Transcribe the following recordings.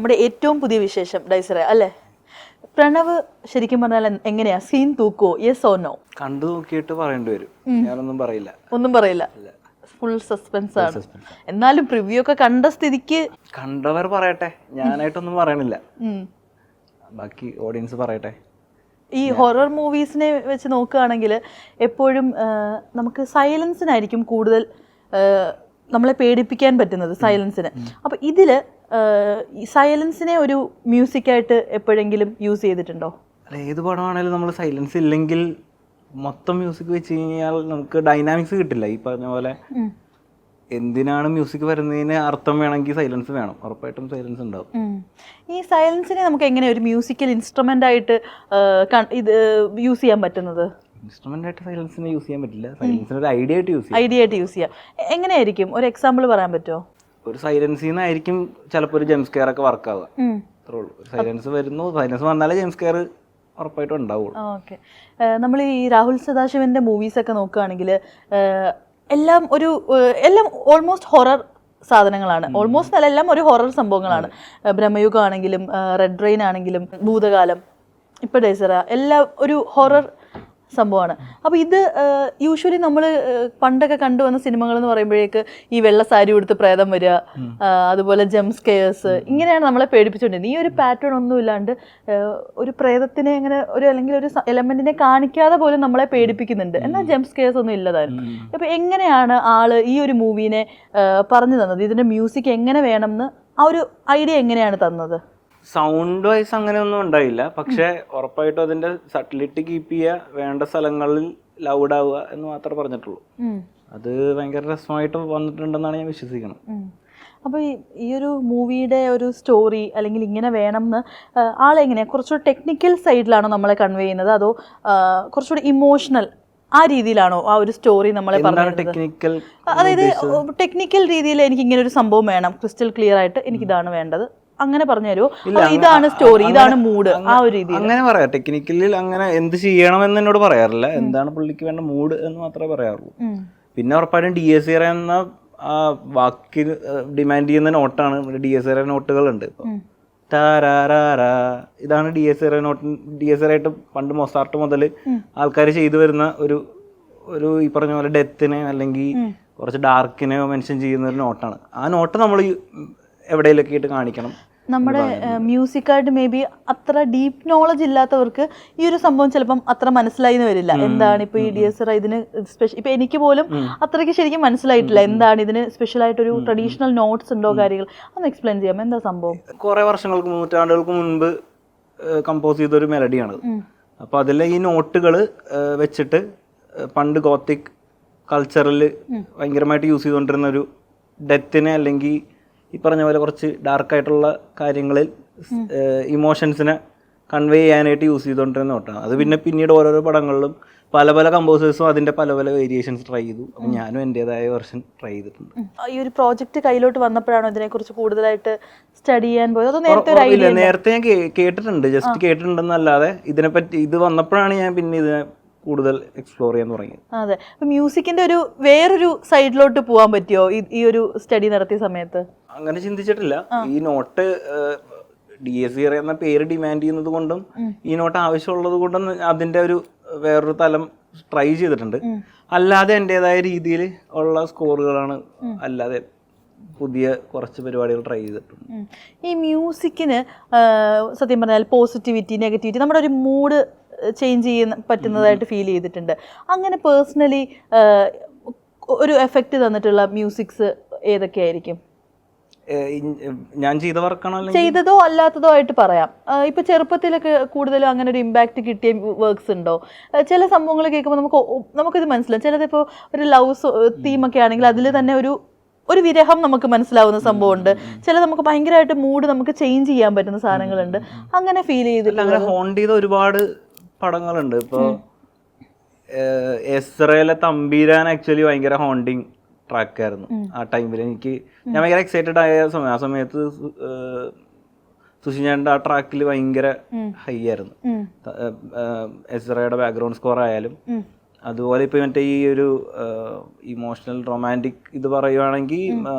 നമ്മുടെ ഏറ്റവും പുതിയ വിശേഷം ഡൈസറെ അല്ലേ? പ്രണവ് ശരിക്കും പറഞ്ഞാൽ എങ്ങനെയാ സീൻ തൂക്കോ? Yes or no? കണ്ടു നോക്കിയിട്ട് പറയേണ്ടി വരും. ഞാനൊന്നും പറയില്ല. ഒന്നും പറയില്ല. ഫുൾ സസ്പെൻസ് ആണ്. എന്നാലും പ്രിവ്യൂ ഒക്കെ കണ്ട സ്ഥിതിക്ക് കണ്ടവർ പറയട്ടെ, ഞാനായിട്ടൊന്നും പറയണില്ല. ബാക്കി ഓഡിയൻസ് പറയട്ടെ. ഈ ഹൊറർ മൂവീസിനെ വെച്ച് നോക്കുകയാണെങ്കിൽ എപ്പോഴും നമുക്ക് സൈലൻസിനായിരിക്കും കൂടുതൽ നമ്മളെ പേടിപ്പിക്കാൻ പറ്റുന്നത്, സൈലൻസിന്. അപ്പോൾ ഇതിൽ സൈലൻസിനെ ഒരു മ്യൂസിക്കായിട്ട് എപ്പോഴെങ്കിലും യൂസ് ചെയ്തിട്ടുണ്ടോ? അല്ല, ഏത് പടമാണെങ്കിലും നമ്മൾ സൈലൻസ് ഇല്ലെങ്കിൽ മൊത്തം മ്യൂസിക് വെച്ച് കഴിഞ്ഞാൽ നമുക്ക് ഡൈനാമിക്സ് കിട്ടില്ല. ഈ പറഞ്ഞ പോലെ എന്തിനാണ് മ്യൂസിക് വരുന്നതിന് അർത്ഥം വേണമെങ്കിൽ സൈലൻസ് വേണം. ഉറപ്പായിട്ടും സൈലൻസ് ഉണ്ടാവും. ഈ സൈലൻസിനെ നമുക്ക് എങ്ങനെ ഒരു മ്യൂസിക്കൽ ഇൻസ്ട്രുമെന്റ് ആയിട്ട് ഇത് യൂസ് ചെയ്യാൻ പറ്റുന്നത്? ഇൻസ്ട്രുമെന്റ് ആയിട്ട് സൈലൻസിനെ യൂസ് ചെയ്യാൻ പറ്റില്ല. സൈലൻസിന് ഒരു ഐഡിയ ആയിട്ട് യൂസ് ചെയ്യാം. എങ്ങനെയായിരിക്കും? ഒരു എക്സാമ്പിൾ പറയാൻ പറ്റുമോ? ഒരു സൈലൻസിൽ നിന്നായിരിക്കും ചിലപ്പോൾ ഒരു ജംപ് സ്കെയർ ഒക്കെ വർക്ക് ആവുക. അത്രേ ഉള്ളൂ. സൈലൻസ് വരുന്നു, സൈലൻസ് വന്നാലേ ജംപ് സ്കെയർ ഉറപ്പായിട്ടും ഉണ്ടാവുള്ളൂ. ഓക്കെ. നമ്മൾ ഈ രാഹുൽ സദാശിവന്റെ മൂവീസൊക്കെ നോക്കുകയാണെങ്കിൽ എല്ലാം ഓൾമോസ്റ്റ് ഹൊറർ സാധനങ്ങളാണ്. ഓൾമോസ്റ്റ് അല്ല, എല്ലാം ഒരു ഹൊറർ സംഭവങ്ങളാണ്. ബ്രഹ്മയുഗം ആണെങ്കിലും റെഡ് റെയിൻ ആണെങ്കിലും ഭൂതകാലം, ഇപ്പോൾ ഡേസറ, എല്ലാം ഒരു ഹൊറർ സംഭവമാണ്. അപ്പോൾ ഇത് യൂഷ്വലി നമ്മൾ പണ്ടൊക്കെ കണ്ടുവന്ന സിനിമകൾ എന്ന് പറയുമ്പോഴേക്ക് ഈ വെള്ള സാരി ഉടുത്ത് പ്രേതം വരിക, അതുപോലെ ജംപ് സ്കെയേഴ്സ്, ഇങ്ങനെയാണ് നമ്മളെ പേടിപ്പിച്ചുകൊണ്ടിരുന്നത്. ഈ ഒരു പാറ്റേൺ ഒന്നും ഇല്ലാണ്ട് ഒരു പ്രേതത്തിനെ അങ്ങനെ അല്ലെങ്കിൽ ഒരു എലമെന്റിനെ കാണിക്കാതെ പോലും നമ്മളെ പേടിപ്പിക്കുന്നുണ്ട്. എന്നാൽ ജംപ് സ്കെയേഴ്സ് ഒന്നും ഇല്ലതായിരുന്നു. അപ്പോൾ എങ്ങനെയാണ് ആള് ഈ ഒരു മൂവീനെ പറഞ്ഞു തന്നത്? ഇതിന്റെ മ്യൂസിക് എങ്ങനെ വേണമെന്ന് ആ ഒരു ഐഡിയ എങ്ങനെയാണ് തന്നത്? സൗണ്ട് വൈസ് അങ്ങനെയൊന്നും ഉണ്ടായില്ല. പക്ഷെ ഉറപ്പായിട്ടും അതിന്റെ സട്ടിലിറ്റി കീപ്പ് ചെയ്യുക, വേണ്ട സ്ഥലങ്ങളിൽ ലൗഡ് ആവുക എന്ന് മാത്രമേ പറഞ്ഞിട്ടുള്ളൂ. അത് ഭയങ്കര രസമായിട്ട് വന്നിട്ടുണ്ടെന്നാണ് ഞാൻ വിശ്വസിക്കുന്നത്. അപ്പോൾ ഈ ഒരു മൂവിയുടെ ഒരു സ്റ്റോറി അല്ലെങ്കിൽ ഇങ്ങനെ വേണം എന്ന് ആളെങ്ങനെയാണ് കുറച്ചുകൂടി ടെക്നിക്കൽ സൈഡിലാണോ നമ്മളെ കൺവേ ചെയ്യുന്നത്, അതോ കുറച്ചുകൂടി ഇമോഷണൽ ആ രീതിയിലാണോ ആ ഒരു സ്റ്റോറി നമ്മളെ പറഞ്ഞത്? അതായത് ടെക്നിക്കൽ രീതിയിൽ എനിക്ക് ഇങ്ങനെ ഒരു സംഭവം വേണം, ക്രിസ്റ്റൽ ക്ലിയർ ആയിട്ട് എനിക്കിതാണ് വേണ്ടത്, അങ്ങനെ പറഞ്ഞു തരുമോ? ഇതാണ് സ്റ്റോറി, ഇതാണ് മൂഡ്, ആ ഒരു രീതി അങ്ങനെ പറയാം. ടെക്നിക്കലിൽ അങ്ങനെ എന്ത് ചെയ്യണമെന്ന് എന്നോട് പറയാറില്ല. എന്താണ് പുള്ളിക്ക് വേണ്ട മൂഡ് എന്ന് മാത്രമേ പറയാറുള്ളൂ. പിന്നെ ഉറപ്പായിട്ടും DSC എന്ന ആ വാക്ക് ഡിമാൻഡ് ചെയ്യുന്ന നോട്ടാണ്. DSC നോട്ടുകളുണ്ട്. ഇപ്പോൾ ഇതാണ് DSC നോട്ട്. DSC ആയിട്ട് പണ്ട് മൊസാർട്ട് മുതൽ ആൾക്കാർ ചെയ്തു വരുന്ന ഒരു ഈ പറഞ്ഞ പോലെ ഡെത്തിനെ അല്ലെങ്കിൽ കുറച്ച് ഡാർക്കിനെ മെൻഷൻ ചെയ്യുന്ന ഒരു നോട്ടാണ്. ആ നോട്ട് നമ്മൾ എവിടെയെങ്കിലൊക്കെ ആയിട്ട് കാണിക്കണം. നമ്മുടെ മ്യൂസിക്കായിട്ട് മേ ബി അത്ര ഡീപ്പ് നോളജ് ഇല്ലാത്തവർക്ക് ഈ ഒരു സംഭവം ചിലപ്പം അത്ര മനസ്സിലായി എന്ന് വരില്ല. എന്താണ് ഇപ്പോൾ ഈ DSC ഇതിന് സ്പെഷ്യൽ, ഇപ്പം എനിക്ക് പോലും അത്രയ്ക്ക് ശരിക്കും മനസ്സിലായിട്ടില്ല എന്താണ് ഇതിന് സ്പെഷ്യൽ ആയിട്ടൊരു ട്രഡീഷണൽ നോട്ട്സ് ഉണ്ടോ, കാര്യങ്ങൾ ഒന്ന് എക്സ്പ്ലെയിൻ ചെയ്യാം. എന്താ സംഭവം? കുറേ വർഷങ്ങൾക്ക്, നൂറ്റാണ്ടുകൾക്ക് മുൻപ് കമ്പോസ് ചെയ്തൊരു മെലഡിയാണ്. അപ്പോൾ അതിലെ ഈ നോട്ടുകൾ വെച്ചിട്ട് പണ്ട് ഗോത്തിക് കൾച്ചറിൽ ഭയങ്കരമായിട്ട് യൂസ് ചെയ്തുകൊണ്ടിരുന്ന ഒരു ഡെത്തിനെ അല്ലെങ്കിൽ ഈ പറഞ്ഞ പോലെ കുറച്ച് ഡാർക്കായിട്ടുള്ള കാര്യങ്ങളിൽ ഇമോഷൻസിനെ കൺവേ ചെയ്യാനായിട്ട് യൂസ് ചെയ്തുകൊണ്ടിരുന്ന നോട്ടാണ് അത്. പിന്നെ പിന്നീട് ഓരോരോ പടങ്ങളിലും പല പല കമ്പോസേഴ്സും അതിൻ്റെ പല പല വേരിയേഷൻസ് ട്രൈ ചെയ്തു. അപ്പം ഞാനും എൻ്റെതായ വെർഷൻ ട്രൈ ചെയ്തിട്ടുണ്ട്. ഈ ഒരു പ്രോജക്റ്റ് കയ്യിലോട്ട് വന്നപ്പോഴാണോ ഇതിനെക്കുറിച്ച് കൂടുതലായിട്ട് സ്റ്റഡി ചെയ്യാൻ പോയത്? അതോ നേരത്തെ ഒരു ഐഡിയ? നേരത്തെ ഞാൻ കേട്ടിട്ടുണ്ട്, ജസ്റ്റ് കേട്ടിട്ടുണ്ടെന്നല്ലാതെ ഇതിനെപ്പറ്റി ഇത് വന്നപ്പോഴാണ് ഞാൻ പിന്നെ ഇതിനെ കൂടുതൽ എക്സ്പ്ലോർ ചെയ്യാൻ തുടങ്ങി. അതെ. അപ്പം മ്യൂസിക്കിന്റെ ഒരു വേറൊരു സൈഡിലോട്ട് പോകാൻ പറ്റിയോ ഈ ഒരു സ്റ്റഡി നടത്തിയ സമയത്ത്? അങ്ങനെ ചിന്തിച്ചിട്ടില്ല. ഈ നോട്ട് DSC എന്ന പേര് ഡിമാൻഡ് ചെയ്യുന്നത് കൊണ്ടും ഈ നോട്ട് ആവശ്യമുള്ളത് കൊണ്ടും അതിന്റെ ഒരു വേറൊരു തലം ട്രൈ ചെയ്തിട്ടുണ്ട്. അല്ലാതെ എൻ്റെതായ രീതിയിൽ ഉള്ള സ്കോറുകളാണ്, അല്ലാതെ പുതിയ കുറച്ച് പരിപാടികൾ ട്രൈ ചെയ്തിട്ടുണ്ട്. ഈ മ്യൂസിക്കിന് സത്യം പറഞ്ഞാൽ പോസിറ്റിവിറ്റി, നെഗറ്റിവിറ്റി, നമ്മുടെ ഒരു മൂഡ് ചേഞ്ച് ചെയ്യാൻ പറ്റുന്നതായിട്ട് ഫീൽ ചെയ്തിട്ടുണ്ട്. അങ്ങനെ പേഴ്സണലി ഒരു എഫക്റ്റ് തന്നിട്ടുള്ള മ്യൂസിക്സ് ഏതൊക്കെയായിരിക്കും? ഞാൻ ചെയ്ത വർക്കാണോ, ചെയ്തതോ അല്ലാത്തതോ ആയിട്ട് പറയാം. ഇപ്പൊ ചെറുപ്പത്തിലൊക്കെ കൂടുതലും അങ്ങനെ ഒരു ഇമ്പാക്ട് കിട്ടിയ വർക്ക്സ് ഉണ്ടോ? ചില സംഭവങ്ങൾ കേൾക്കുമ്പോൾ നമുക്കിത് മനസ്സിലാവും. ചിലതിപ്പോൾ ഒരു ലവ് തീമൊക്കെ ആണെങ്കിൽ അതിൽ തന്നെ ഒരു വിരഹം നമുക്ക് മനസ്സിലാവുന്ന സംഭവമുണ്ട്. ചില നമുക്ക് ഭയങ്കരമായിട്ട് മൂഡ് നമുക്ക് ചേഞ്ച് ചെയ്യാൻ പറ്റുന്ന സാധനങ്ങളുണ്ട്. അങ്ങനെ ഫീൽ ചെയ്തില്ല? അങ്ങനെ ഹോണ്ട് ചെയ്ത ഒരുപാട് പടങ്ങളുണ്ട്. ഇപ്പോൾ എസ്രയിലെ തമ്പീരാൻ ആക്ച്വലി ഭയങ്കര ഹോണ്ടിങ് ട്രാക്കായിരുന്നു ആ ടൈമിൽ. ഞാൻ ഭയങ്കര എക്സൈറ്റഡ് ആയ സമയം. ആ സമയത്ത് സുഷിഞ്ഞാൻ്റെ ആ ട്രാക്കിൽ ഭയങ്കര ഹൈ ആയിരുന്നു. എസ്രയുടെ ബാക്ക്ഗ്രൗണ്ട് സ്കോർ ആയാലും അതുപോലെ ഇപ്പൊ മറ്റേ ഈ ഒരു ഇമോഷണൽ റൊമാൻറ്റിക് ഇത് പറയുവാണെങ്കിൽ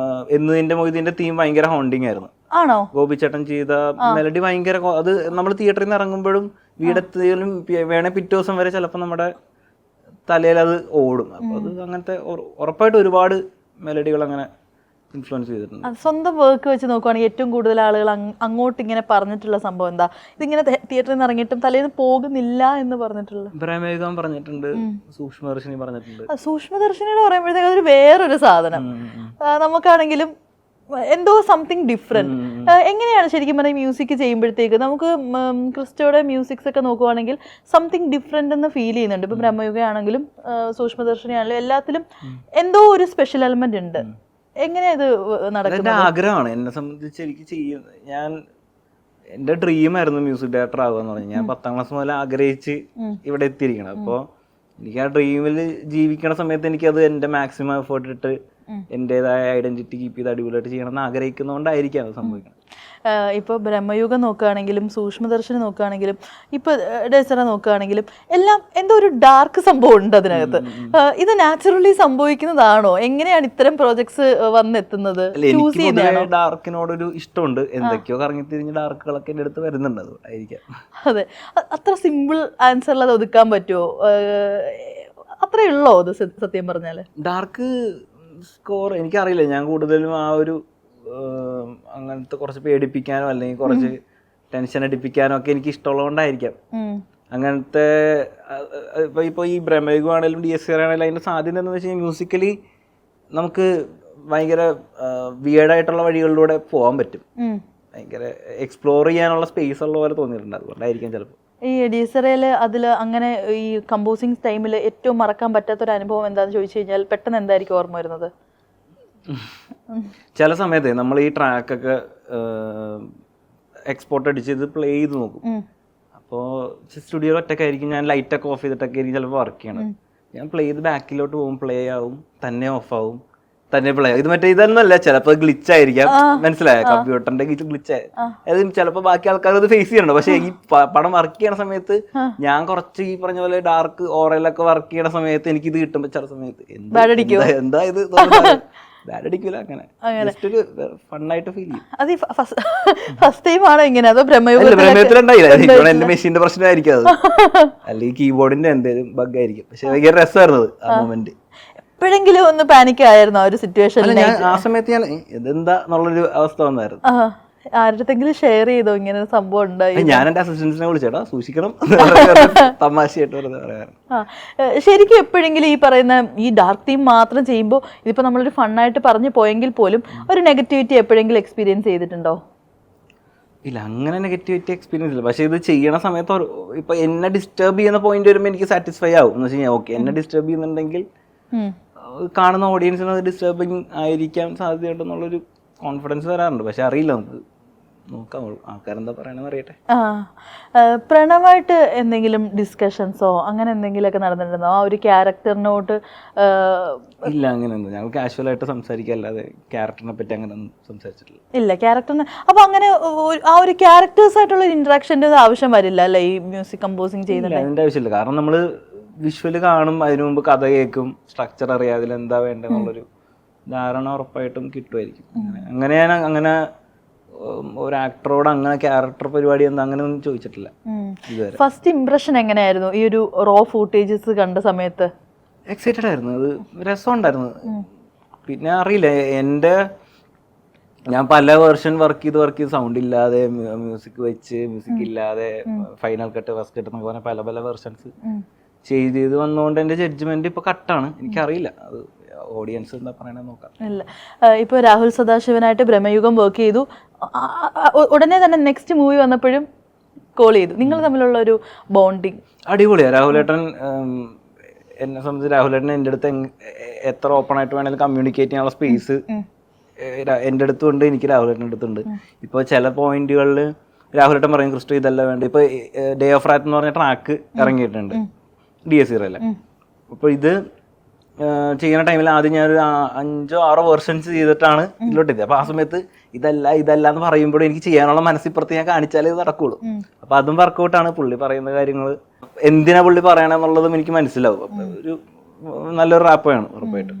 എന്നതിന്റെ മൊയ്തീന്റെ തീം ഭയങ്കര ഹോണ്ടിങ് ആയിരുന്നു. ആണോ? ഗോപിച്ചേട്ടൻ ചെയ്ത മെലഡി ഭയങ്കര അത് നമ്മൾ തിയേറ്ററിൽ നിന്ന് ഇറങ്ങുമ്പോഴും വീടെത്തിയാലും വേണേ പിറ്റേ ദിവസം വരെ ചിലപ്പോൾ നമ്മുടെ തലയിൽ അത് ഓടും. അപ്പൊ അത് അങ്ങനത്തെ ഉറപ്പായിട്ട് ഒരുപാട് മെലഡികൾ അങ്ങനെ ഇൻഫ്ലുവൻസ് ചെയ്തിട്ടുണ്ട്. സ്വന്തം വർക്ക് വെച്ച് നോക്കുവാണെങ്കിൽ ഏറ്റവും കൂടുതൽ ആളുകൾ അങ്ങോട്ട് ഇങ്ങനെ പറഞ്ഞിട്ടുള്ള സംഭവം എന്താ? ഇതിങ്ങനെ തിയേറ്ററിൽ നിന്ന് ഇറങ്ങിയിട്ടും തലേന്ന് പോകുന്നില്ല എന്ന് പറഞ്ഞിട്ടുള്ള ബ്രഹ്മയുഗം പറഞ്ഞിട്ടുണ്ട്, സൂക്ഷ്മദർശിനി പറഞ്ഞിട്ടുണ്ട്. സൂക്ഷ്മദർശിനിയുടെ പറയുമ്പോഴത്തേക്ക് അതൊരു വേറൊരു സാധനം. നമുക്കാണെങ്കിലും എന്തോ സംതിങ് ഡിഫറെന്റ്. എങ്ങനെയാണ് ശരിക്കും പറഞ്ഞാൽ മ്യൂസിക് ചെയ്യുമ്പോഴത്തേക്ക് നമുക്ക് ക്രിസ്റ്റോയുടെ മ്യൂസിക്സ് ഒക്കെ നോക്കുവാണെങ്കിൽ സംതിങ് ഡിഫറെന്റ് എന്ന് ഫീൽ ചെയ്യുന്നുണ്ട്. ഇപ്പൊ ബ്രഹ്മയുഗയാണെങ്കിലും സൂക്ഷ്മദർശിനി ആണെങ്കിലും എല്ലാത്തിലും എന്തോ ഒരു സ്പെഷ്യൽ എലമെന്റ് ഉണ്ട്. എങ്ങനെയാ ഇത് നടക്കുന്നത്? ആഗ്രഹമാണ് എന്നെ സംബന്ധിച്ച്. എനിക്ക് ഞാൻ എന്റെ ഡ്രീം ആയിരുന്നു മ്യൂസിക് ഡയറക്ടർ ആവുക എന്ന് പറഞ്ഞു. ഞാൻ 10ാം ക്ലാസ് മുതൽ ആഗ്രഹിച്ച് ഇവിടെ എത്തിയിരിക്കണം. അപ്പോൾ എനിക്ക് ആ ഡ്രീമിൽ ജീവിക്കണ സമയത്ത് എനിക്കത് എൻ്റെ മാക്സിമം എഫേർട്ട് ഇട്ട് എൻ്റെതായ ഐഡന്റിറ്റി കീപ്പ് ചെയ്ത് അടിപൊളിയായിട്ട് ചെയ്യണം എന്ന് ആഗ്രഹിക്കുന്നതുകൊണ്ടായിരിക്കും അത് സംഭവിക്കുന്നത്. ഇപ്പോൾ ബ്രഹ്മയുഗം നോക്കുകയാണെങ്കിലും സൂക്ഷ്മദർശിനി നോക്കുകയാണെങ്കിലും ഇപ്പോൾ ഡെസറ നോക്കുകയാണെങ്കിലും എല്ലാം എന്തോ ഒരു ഡാർക്ക് സംഭവം ഉണ്ട് അതിനകത്ത്. ഇത് നാച്ചുറലി സംഭവിക്കുന്നതാണോ? എങ്ങനെയാണ് ഇത്തരം പ്രോജക്ട്സ് വന്നെത്തുന്നത്? ഡാർക്കിനോടൊരു ഇഷ്ടമുണ്ട്, എന്തൊക്കെയോ കറങ്ങിത്തിരിഞ്ഞ് ഡാർക്കുകളൊക്കെ എൻ്റെ അടുത്ത് വരുന്നുണ്ട്, അതുകൊണ്ടായിരിക്കാം. അതെ, അത്ര സിമ്പിൾ ആൻസറിൽ അത് ഒതുക്കാൻ പറ്റുമോ? അത്രേ ഉള്ളോ അത് സത്യം പറഞ്ഞാൽ? ഡാർക്ക് സ്കോർ എനിക്കറിയില്ല. ഞാൻ കൂടുതലും ആ ഒരു അങ്ങനത്തെ കുറച്ച് പേടിപ്പിക്കാനോ അല്ലെങ്കിൽ കുറച്ച് ടെൻഷൻ അടിപ്പിക്കാനോ ഒക്കെ എനിക്ക് ഇഷ്ടമുള്ളതുകൊണ്ടായിരിക്കാം അങ്ങനത്തെ. ഇപ്പോൾ ഈ ബ്രഹ്മയുഗം ആണെങ്കിലും DSR ആണെങ്കിലും അതിൻ്റെ സാധ്യത എന്താണെന്ന് വെച്ച് കഴിഞ്ഞാൽ മ്യൂസിക്കലി നമുക്ക് ഭയങ്കര വിയേർഡായിട്ടുള്ള വഴികളിലൂടെ പോകാൻ പറ്റും. ഭയങ്കര എക്സ്പ്ലോർ ചെയ്യാനുള്ള സ്പേസ് ഉള്ള പോലെ തോന്നിയിട്ടുണ്ട്. അതുകൊണ്ടായിരിക്കാം ചിലപ്പോൾ. ഈ DSRയിൽ അതിൽ അങ്ങനെ ഈ കമ്പോസിങ് ടൈമിൽ ഏറ്റവും മറക്കാൻ പറ്റാത്തൊരു അനുഭവം എന്താണെന്ന് ചോദിച്ചു കഴിഞ്ഞാൽ പെട്ടെന്ന് എന്തായിരിക്കും ഓർമ്മ വരുന്നത്? ചില സമയത്ത് നമ്മൾ ഈ ട്രാക്കൊക്കെ എക്സ്പോർട്ട് അടിച്ച് ഇത് പ്ലേ ചെയ്ത് നോക്കും. അപ്പോൾ സ്റ്റുഡിയോ ഒറ്റക്കായിരിക്കും, ഞാൻ ലൈറ്റൊക്കെ ഓഫ് ചെയ്തിട്ടൊക്കെ ആയിരിക്കും ചിലപ്പോൾ വർക്ക് ചെയ്യണം. ഞാൻ പ്ലേ ചെയ്ത് ബാക്കിലോട്ട് പോകും, പ്ലേ ആവും, തന്നെ ഓഫ് ആവും, തന്നെ പ്ലേ ആവും. ഇത് മറ്റേ ഇതൊന്നുമല്ല, ചിലപ്പോൾ ഗ്ലിച്ച് ആയിരിക്കാം, മനസ്സിലായോ? കമ്പ്യൂട്ടറിന്റെ ഗ്ലിച്ച് ആയി അത് ചിലപ്പോൾ ബാക്കി ആൾക്കാർ അത് ഫേസ് ചെയ്യണം. പക്ഷെ ഈ പടം വർക്ക് ചെയ്യണ സമയത്ത് ഞാൻ കുറച്ച് ഈ പറഞ്ഞ പോലെ ഡാർക്ക് ഓറയിലൊക്കെ വർക്ക് ചെയ്യണ സമയത്ത് എനിക്ക് ഇത് കിട്ടുമ്പോൾ ചില സമയത്ത് എന്താ ഇത് ബാഡടിക്കൂല, അങ്ങനെ ഫണ്ണായിട്ട് ഫീൽ ചെയ്യും. അത് ഫസ്റ്റ് ടൈം ആണോ ഇങ്ങനെ? അതോ ബ്രഹ്മയുഗത്തിലുണ്ടായില്ല, എന്റെ മെഷീന്റെ പ്രശ്നമായിരിക്കും അത്, അല്ലെങ്കിൽ കീബോർഡിന്റെ എന്തെങ്കിലും ബഗ് ആയിരിക്കും. പക്ഷെ ഭയങ്കര രസമായിരുന്നത് ആ മൊമെന്റ്. എപ്പോഴെങ്കിലും ഒന്ന് പാനിക് ആയിരുന്നു ആ ഒരു സിറ്റുവേഷനിൽ? ആ സമയത്ത് ഞാൻ ഇതെന്താ എന്നുള്ളൊരു അവസ്ഥ വന്നായിരുന്നു. ആരുടെങ്കിലും ഷെയർ ചെയ്തോ ഇങ്ങനെ സംഭവം ഉണ്ടായി? ഞാൻ എന്റെ അസിസ്റ്റന്റിനെ വിളിച്ചേട്ടാ സൂക്ഷിക്കണം, തമാശയായിട്ട് വെറുതെ പറയാറ്. ശരിക്കും എപ്പോഴെങ്കിലും ഈ പറയുന്ന ഈ ഡാർക്ക് തീം മാത്രം ചെയ്യുമ്പോൾ ഇതിപ്പോ നമ്മളൊരു ഫണ്ണായിട്ട് പറഞ്ഞു പോയെങ്കിൽ പോലും ഒരു നെഗറ്റിവിറ്റി എപ്പോഴെങ്കിലും എക്സ്പീരിയൻസ് ചെയ്തിട്ടുണ്ടോ? ഇല്ല, അങ്ങനെ നെഗറ്റിവിറ്റി എക്സ്പീരിയൻസ് ഇല്ല. പക്ഷെ ഇത് ചെയ്യണ സമയത്ത് ഇപ്പൊ എന്നെ ഡിസ്റ്റർബ് ചെയ്യുന്ന പോയിന്റ് വരുമ്പോൾ എനിക്ക് സാറ്റിസ്ഫൈ ആവും. എന്ന് വെച്ച് കഴിഞ്ഞാൽ ഓക്കെ, എന്നെ ഡിസ്റ്റർബ് ചെയ്യുന്നുണ്ടെങ്കിൽ കാണുന്ന ഓഡിയൻസിന് അത് ഡിസ്റ്റർബിങ് ആയിരിക്കാൻ സാധ്യതയുണ്ടെന്നുള്ളൊരു കോൺഫിഡൻസ് വരാറുണ്ട്. പക്ഷെ അറിയില്ല, നമുക്ക് നോക്കാം, ആൾക്കാരെന്താ പറയണെന്ന് അറിയട്ടെ. പ്രണവായിട്ട് എന്തെങ്കിലും ഡിസ്കഷൻസോ അങ്ങനെ എന്തെങ്കിലുമൊക്കെ നടന്നിട്ടുണ്ടോ ആ ഒരു ക്യാരക്ടറിനോട്ട്? ഇല്ല, അങ്ങനെയൊന്നും. ഞങ്ങൾ കാഷ്വൽ ആയിട്ട് സംസാരിക്കുക, അല്ലാതെ ക്യാരക്ടറിനെ പറ്റി അങ്ങനെ ഒന്നും സംസാരിച്ചിട്ടില്ല. ഇല്ല, ക്യാരക്ടറിന് അപ്പൊ അങ്ങനെ ആ ഒരു ക്യാരക്ടേഴ്സ് ആയിട്ടുള്ള ഇൻട്രാക്ഷൻ്റെ ആവശ്യം വരില്ല അല്ലേ ഈ മ്യൂസിക് കമ്പോസിങ് ചെയ്യുന്നത്? അതിന്റെ ആവശ്യമില്ല. കാരണം നമ്മള് വിഷ്വല് കാണും, അതിനു മുമ്പ് കഥ കേൾക്കും, സ്ട്രക്ചർ അറിയാം, അതിലെന്താ വേണ്ടെന്നുള്ളൊരു ധാരണ ഉറപ്പായിട്ടും കിട്ടുമായിരിക്കും. അങ്ങനെ ഞാൻ അങ്ങനെ ഒരു ആക്ടറോട് അങ്ങനെ ക്യാരക്ടർ പരിപാടി എന്താ അങ്ങനെ ഒന്നും ചോദിച്ചിട്ടില്ല ഇതുവരെ. ഫസ്റ്റ് ഇംപ്രഷൻ എങ്ങനെയായിരുന്നു ഈ ഒരു റോ ഫൂട്ടേജസ് കണ്ട സമയത്ത്? എക്സൈറ്റഡ് ആയിരുന്നു, അത് രസമുണ്ടായിരുന്നു. പിന്നെ അറിയില്ല, ഞാൻ പല വേർഷൻ വർക്ക് ചെയ്ത് സൗണ്ട് ഇല്ലാതെ, മ്യൂസിക് വെച്ച്, മ്യൂസിക് ഇല്ലാതെ, ഫൈനൽ കട്ട്, ഫസ്റ്റ് കട്ട് എന്നൊക്കെ പറഞ്ഞ പല വേർഷൻസ് ചെയ്ത് വന്നുകൊണ്ട് എൻ്റെ ജഡ്ജ്മെന്റ് ഇപ്പൊ കട്ടാണ്. എനിക്കറിയില്ല, അത് ഓഡിയൻസ് എന്താ പറയണത് നോക്കാം. ഇല്ല, ഇപ്പൊ രാഹുൽ സദാശിവനായിട്ട് ബ്രഹ്മയുഗം വർക്ക് ചെയ്തു, ഉടനെ തന്നെ നെക്സ്റ്റ് മൂവി വന്നപ്പോഴും കോൾ ചെയ്തു. നിങ്ങൾ തമ്മിലുള്ള ഒരു ബോണ്ടിങ് അടിപൊളിയാണ്. രാഹുലേട്ടൻ എന്നെ സംബന്ധിച്ച് രാഹുലേട്ടൻ എൻ്റെ അടുത്ത് എത്ര ഓപ്പൺ ആയിട്ട് വേണമെങ്കിലും കമ്മ്യൂണിക്കേറ്റ് ചെയ്യാനുള്ള സ്പേസ് എൻ്റെ അടുത്തുണ്ട്, എനിക്ക് രാഹുലേട്ടൻ്റെ അടുത്തുണ്ട്. ഇപ്പോൾ ചില പോയിന്റുകളിൽ രാഹുലേട്ടൻ പറയും ക്രിസ്റ്റോ ഇതല്ല വേണ്ട. ഇപ്പൊ ഡേ ഓഫ് റാത്ത് എന്ന് പറഞ്ഞ ട്രാക്ക് ഇറങ്ങിയിട്ടുണ്ട് DSRയിൽ. അപ്പോൾ ഇത് ചെയ്യുന്ന ടൈമിൽ ആദ്യം ഞാനൊരു 5-6 വേർഷൻസ് ചെയ്തിട്ടാണ് ഇതിലോട്ട് എത്തിയത്. അപ്പൊ ആ സമയത്ത് ഇതല്ല എന്ന് പറയുമ്പോഴും എനിക്ക് ചെയ്യാനുള്ള മനസ്സിപ്പുറത്ത് ഞാൻ കാണിച്ചാലേ ഇത് നടക്കുള്ളൂ. അപ്പൊ അതും വർക്കൗട്ടാണ്. പുള്ളി പറയുന്ന കാര്യങ്ങൾ എന്തിനാ പുള്ളി പറയണെന്നുള്ളതും എനിക്ക് മനസ്സിലാവും. അപ്പൊ ഒരു നല്ലൊരു റാപ്പാണ് ഉറപ്പായിട്ടും.